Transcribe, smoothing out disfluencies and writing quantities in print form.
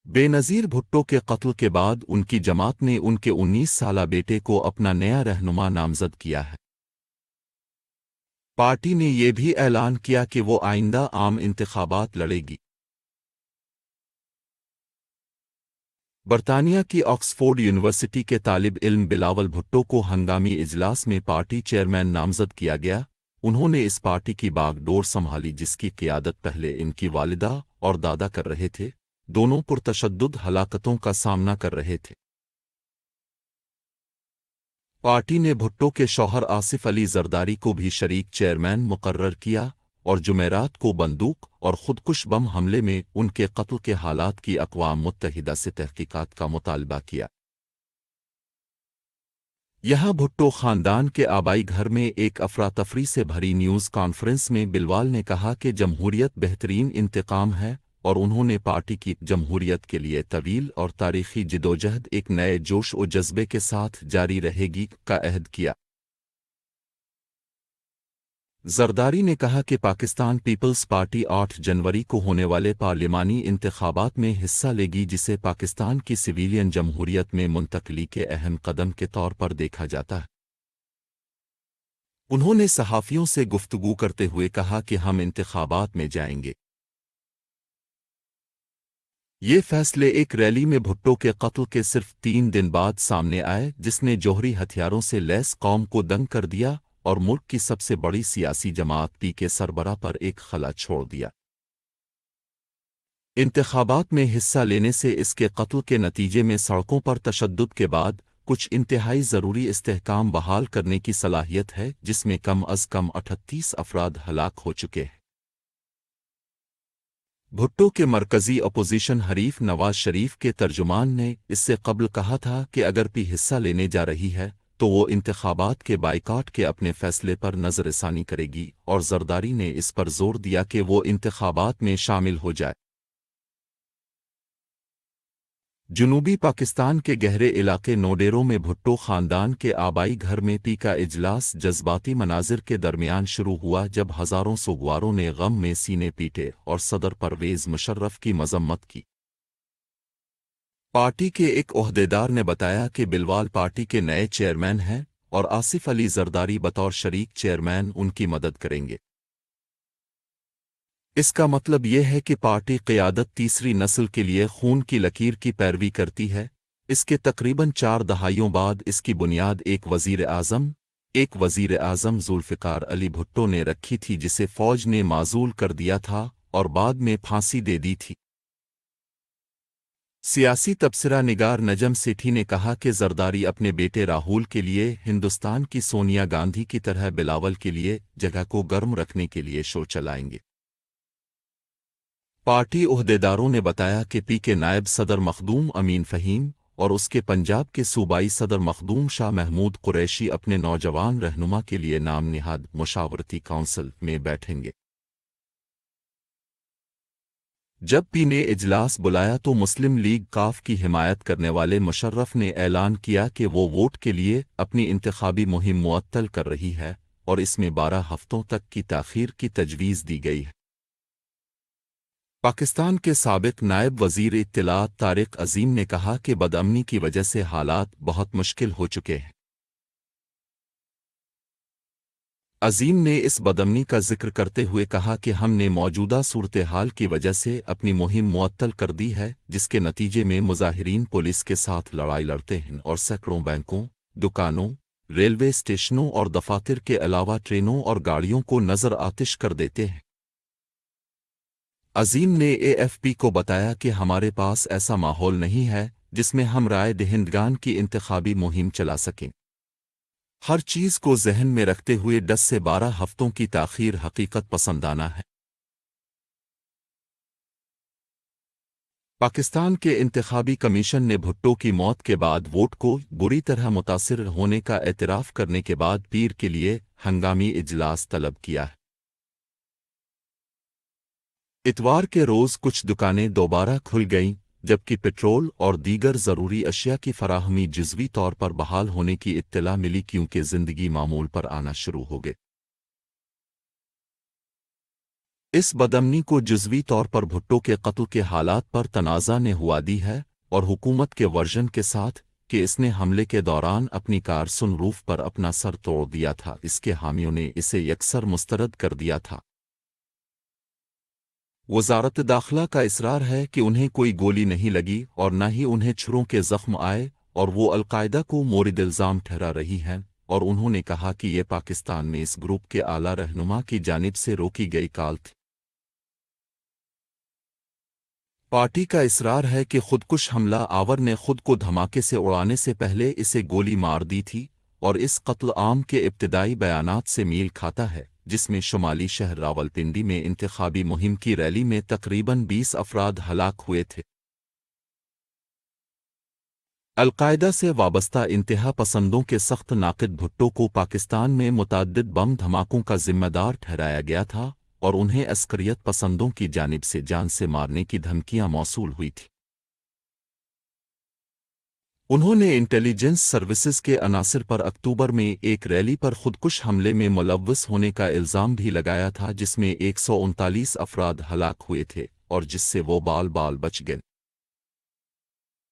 बेनज़ीर भुट्टो के कत्ल के बाद उनकी जमात ने उनके 19 साला बेटे को अपना नया रहनुमा नामज़द किया है। पार्टी ने यह भी ऐलान किया कि वो आइंदा आम इंतखाबात लड़ेगी। बरतानिया की ऑक्सफोर्ड यूनिवर्सिटी के तालिब इल्म बिलावल भुट्टो को हंगामी इजलास में पार्टी चेयरमैन नामज़द किया गया। उन्होंने इस पार्टी की बागडोर संभाली जिसकी क़ियादत पहले इनकी वालिदा और दादा कर रहे थे। दोनों पुरतशद्दुद हलाकतों का सामना कर रहे थे। पार्टी ने भुट्टो के शौहर आसिफ अली जरदारी को भी शरीक चेयरमैन मुकर्रर किया और जुमेरात को बंदूक और खुदकुश बम हमले में उनके कत्ल के हालात की अक़वाम मुत्तहिदा से तहकीकात का मुतालबा किया। यहाँ भुट्टो ख़ानदान के आबाई घर में एक अफरा-तफरी से भरी न्यूज़ कॉन्फ्रेंस में बिलवाल ने कहा कि जमहूरियत बेहतरीन इंतकाम है और उन्होंने पार्टी की जमहूरियत के लिए तवील और तारीख़ी जिदोजहद एक नए जोश और जज्बे के साथ जारी रहेगी का अहद किया। जरदारी ने कहा कि पाकिस्तान पीपल्स पार्टी 8 जनवरी को होने वाले पार्लिमानी इंतखाबात में हिस्सा लेगी जिसे पाकिस्तान की सिविलियन जमहूरियत में मुंतकली के अहम कदम के तौर पर देखा जाता है। उन्होंने सहाफ़ियों से गुफ्तगू करते हुए कहा कि हम इंतखाबात में जाएंगे। ये फैसले एक रैली में भुट्टो के कत्ल के सिर्फ 3 दिन बाद सामने आए जिसने जौहरी हथियारों से लैस कौम को दंग कर दिया और मुल्क की सबसे बड़ी सियासी जमात पी के सरबराह पर एक खला छोड़ दिया। इंतखाबात में हिस्सा लेने से इसके कत्ल के नतीजे में सड़कों पर तशद्दुद के बाद कुछ इंतहाई ज़रूरी इस्तेहकाम बहाल करने की सलाहियत है जिसमें कम अज़ कम 38 अफराद हलाक हो चुके हैं। भुट्टो के मरकज़ी अपोजिशन हरीफ नवाज शरीफ के तर्जुमान ने इससे कबल कहा था कि अगर पी हिस्सा लेने जा रही है तो वो इंतखाबात के बाइकाट के अपने फैसले पर नज़रसानी करेगी और जरदारी ने इस पर जोर दिया कि वो इंतखाबात में शामिल हो जाए। जनूबी पाकिस्तान के गहरे इलाके नोडेरो में भुट्टो ख़ानदान के आबाई घर में पी का इजलास जज्बाती मनाजिर के दरमियान शुरू हुआ जब हज़ारों सोगवारों ने गम में सीने पीटे और सदर परवेज़ मुशर्रफ की मजम्मत की। पार्टी के एक ओहदेदार ने बताया कि बिलवाल पार्टी के नए चेयरमैन हैं और आसिफ अली जरदारी बतौर शरीक चेयरमैन उनकी मदद करेंगे। इसका मतलब यह है कि पार्टी क़ियादत तीसरी नस्ल के लिए खून की लकीर की पैरवी करती है। इसके तकरीबन 4 दहाइयों बाद इसकी बुनियाद एक वज़ीर आज़म ज़ुल्फ़िकार अली भुट्टो ने रखी थी जिसे फ़ौज ने माज़ूल कर दिया था और बाद में फांसी दे दी थी। सियासी तबसरा निगार नजम सेठी ने कहा कि जरदारी अपने बेटे राहुल के लिए हिंदुस्तान की सोनिया गांधी की तरह बिलावल के लिए जगह को गर्म रखने के लिए शो चलाएंगे। पार्टी ओहदेदारों ने बताया कि पी के नायब सदर मखदूम अमीन फ़हीम और उसके पंजाब के सूबाई सदर मखदूम शाह महमूद कुरैशी अपने नौजवान रहनुमा के लिए नाम निहाद मुशावरती काउंसिल में बैठेंगे। जब पी ने इजलास बुलाया तो मुस्लिम लीग काफ की हिमायत करने वाले मुशर्रफ ने ऐलान किया कि वो वोट के लिए अपनी इंतखाबी मुहिम मुअत्तल कर रही है और इसमें 12 हफ्तों तक की ताख़ीर की तजवीज़ दी गई है। पाकिस्तान के साबिक़ नायब वज़ीर इत्तलात तारिक अज़ीम ने कहा कि बदअमनी की वजह से हालात बहुत मुश्किल हो चुके हैं। अज़ीम ने इस बदअमनी का जिक्र करते हुए कहा कि हमने मौजूदा सूरत हाल की वजह से अपनी मुहिम मुअत्तल कर दी है जिसके नतीजे में मुज़ाहिरीन पुलिस के साथ लड़ाई लड़ते हैं और सैकड़ों बैंकों, दुकानों, रेलवे स्टेशनों और दफातर के अलावा ट्रेनों और गाड़ियों को नज़र आतिश कर देते हैं। अज़ीम ने एएफपी को बताया कि हमारे पास ऐसा माहौल नहीं है जिसमें हम राय दहिंदगान की इंतखाबी मुहिम चला सकें। हर चीज़ को जहन में रखते हुए 10 से 12 हफ्तों की ताख़ीर हकीकत पसंदाना है। पाकिस्तान के इंतखाबी कमीशन ने भुट्टो की मौत के बाद वोट को बुरी तरह मुतासिर होने का एतराफ़ करने के बाद पीर के लिए हंगामी इजलास तलब किया है। इतवार के रोज़ कुछ दुकानें दोबारा खुल गईं जबकि पेट्रोल और दीगर ज़रूरी अशिया की फराहमी जुज़वी तौर पर बहाल होने की इत्तला मिली क्योंकि ज़िंदगी मामूल पर आना शुरू हो गई। اس بدअमनी को जुज़वी तौर पर भुट्टो के कत्ल के हालात पर तनाज़ा ने हुआ दी है और हुकूमत के वर्जन के साथ कि इसने हमले के दौरान अपनी कार सनरूफ पर अपना सर तोड़ दिया था। इसके हामियों ने इसे यकसर मुस्तरद कर दिया था। वज़ारत दाखिला का इसरार है कि उन्हें कोई गोली नहीं लगी और न ही उन्हें छुरों के ज़ख्म आए और वो अलकायदा को मोरिद इल्ज़ाम ठहरा रही हैं और उन्होंने कहा कि ये पाकिस्तान में इस ग्रुप के आला रहनुमा की जानिब से रोकी गई कॉल थी। पार्टी का इसरार है कि खुदकुश हमला आवर ने खुद को धमाके से उड़ाने से पहले इसे गोली मार दी थी और इस कत्ल आम के इब्तिदाई बयानात से मील खाता है जिसमें शुमाली शहर रावलपिंडी में इंतखाबी मुहिम की रैली में तकरीबन 20 अफराद हलाक हुए थे। अलकायदा से वाबस्ता इंतहा पसंदों के सख्त नाक़िद भुट्टो को पाकिस्तान में मुतअद्दिद बम धमाकों का जिम्मेदार ठहराया गया था और उन्हें अस्करियत पसंदों की जानिब से जान से मारने की धमकियां मौसूल हुई थी। उन्होंने इंटेलिजेंस सर्विसेज के अनासिर पर अक्टूबर में एक रैली पर खुदकुश हमले में मुलव्वस होने का इल्ज़ाम भी लगाया था जिसमें 139 अफराद हलाक हुए थे और जिससे वो बाल बाल बच गए।